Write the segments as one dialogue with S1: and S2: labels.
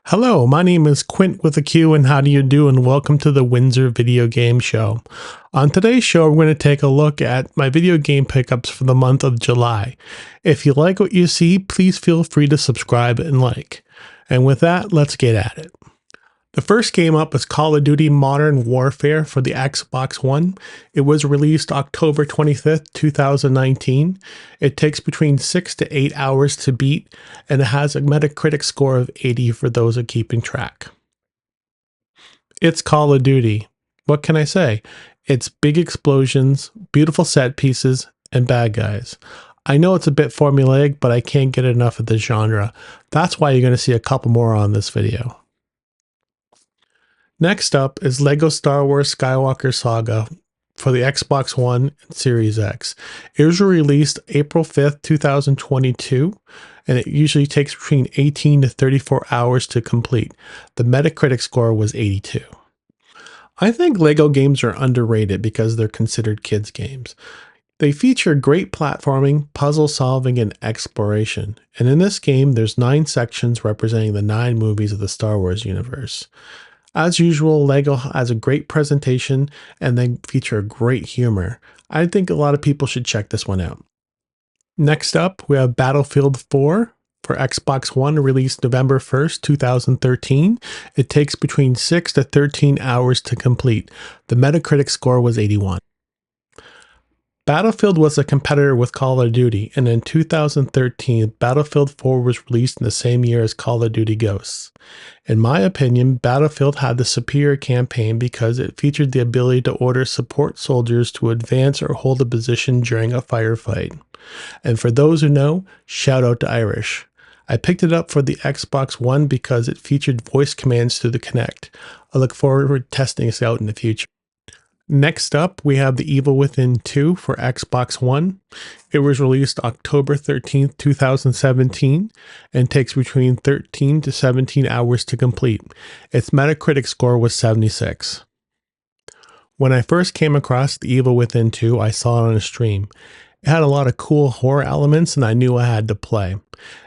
S1: Hello, my name is Quint with a Q, and how do you do? And welcome to the Windsor Video Game Show. On today's show, we're going to take a look at my video game pickups for the month of July. If you like what you see, please feel free to subscribe and like. And with that, let's get at it. The first game up is Call of Duty Modern Warfare for the Xbox One. It was released October 25th, 2019. It takes between 6 to 8 hours to beat, and it has a Metacritic score of 80 for those who are keeping track. It's Call of Duty. What can I say? It's big explosions, beautiful set pieces, and bad guys. I know it's a bit formulaic, but I can't get enough of this genre. That's why you're going to see a couple more on this video. Next up is LEGO Star Wars Skywalker Saga for the Xbox One and Series X. It was released April 5th, 2022, and it usually takes between 18 to 34 hours to complete. The Metacritic score was 82. I think LEGO games are underrated because they're considered kids' games. They feature great platforming, puzzle solving, and exploration. And in this game, there's 9 sections representing the 9 movies of the Star Wars universe. As usual, LEGO has a great presentation and they feature great humor. I think a lot of people should check this one out. Next up, we have Battlefield 4 for Xbox One, released November 1st, 2013. It takes between 6 to 13 hours to complete. The Metacritic score was 81. Battlefield was a competitor with Call of Duty, and in 2013, Battlefield 4 was released in the same year as Call of Duty Ghosts. In my opinion, Battlefield had the superior campaign because it featured the ability to order support soldiers to advance or hold a position during a firefight. And for those who know, shout out to Irish. I picked it up for the Xbox One because it featured voice commands through the Kinect. I look forward to testing this out in the future. Next up, we have The Evil Within 2 for Xbox One. It was released October 13th, 2017, and takes between 13 to 17 hours to complete. Its Metacritic score was 76. When I first came across The Evil Within 2, I saw it on a stream. It had a lot of cool horror elements, and I knew I had to play.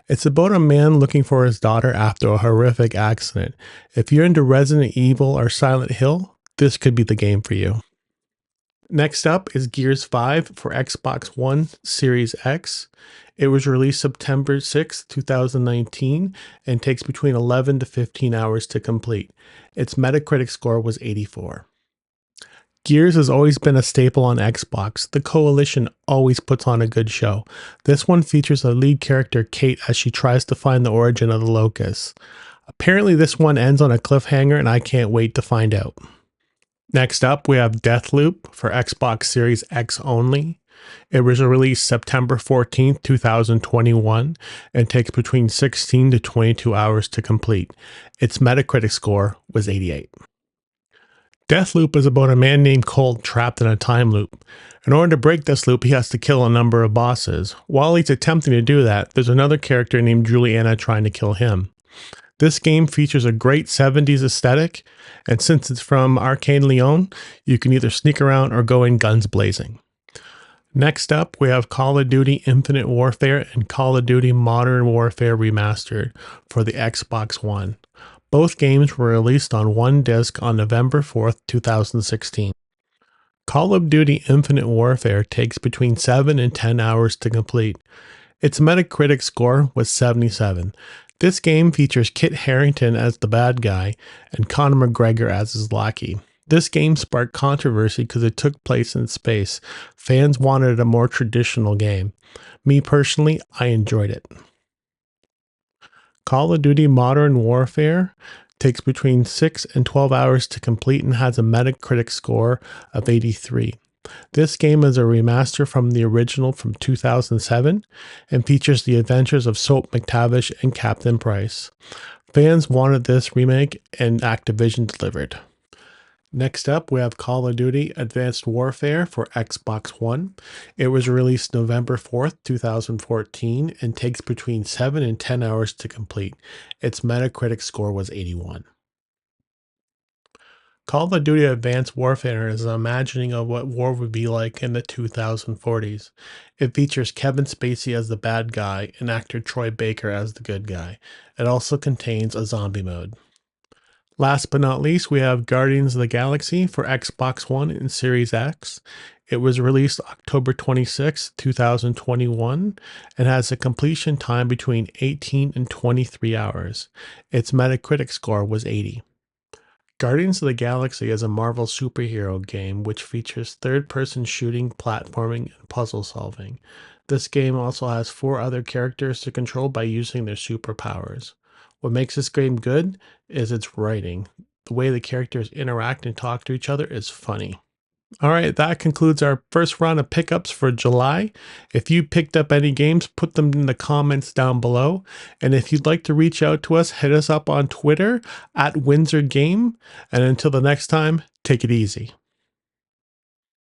S1: It's about a man looking for his daughter after a horrific accident. If you're into Resident Evil or Silent Hill, this could be the game for you. Next up is Gears 5 for Xbox One Series X. It was released September 6, 2019, and takes between 11 to 15 hours to complete. Its Metacritic score was 84. Gears has always been a staple on Xbox. The Coalition always puts on a good show. This one features a lead character, Kate, as she tries to find the origin of the Locust. Apparently this one ends on a cliffhanger, and I can't wait to find out. Next up, we have Deathloop for Xbox Series X only. It was released September 14th, 2021, and takes between 16 to 22 hours to complete. Its Metacritic score was 88. Deathloop is about a man named Cole trapped in a time loop. In order to break this loop, he has to kill a number of bosses. While he's attempting to do that, there's another character named Juliana trying to kill him. This game features a great 70s aesthetic, and since it's from Arcane Leon, you can either sneak around or go in guns blazing. Next up, we have Call of Duty Infinite Warfare and Call of Duty Modern Warfare Remastered for the Xbox One. Both games were released on one disc on November 4th, 2016. Call of Duty Infinite Warfare takes between 7 and 10 hours to complete. Its Metacritic score was 77. This game features Kit Harington as the bad guy and Conor McGregor as his lackey. This game sparked controversy because it took place in space. Fans wanted a more traditional game. Me personally, I enjoyed it. Call of Duty Modern Warfare takes between 6 and 12 hours to complete and has a Metacritic score of 83. This game is a remaster from the original from 2007 and features the adventures of Soap McTavish and Captain Price. Fans wanted this remake and Activision delivered. Next up, we have Call of Duty Advanced Warfare for Xbox One. It was released November 4th, 2014 and takes between 7 and 10 hours to complete. Its Metacritic score was 81. Call of Duty Advanced Warfare is an imagining of what war would be like in the 2040s. It features Kevin Spacey as the bad guy and actor Troy Baker as the good guy. It also contains a zombie mode. Last but not least, we have Guardians of the Galaxy for Xbox One and Series X. It was released October 26, 2021, and has a completion time between 18 and 23 hours. Its Metacritic score was 80. Guardians of the Galaxy is a Marvel superhero game which features third-person shooting, platforming, and puzzle solving. This game also has 4 other characters to control by using their superpowers. What makes this game good is its writing. The way the characters interact and talk to each other is funny. All right, that concludes our first round of pickups for July. If you picked up any games, put them in the comments down below. And if you'd like to reach out to us, hit us up on Twitter at Windsor Game. And until the next time, take it easy.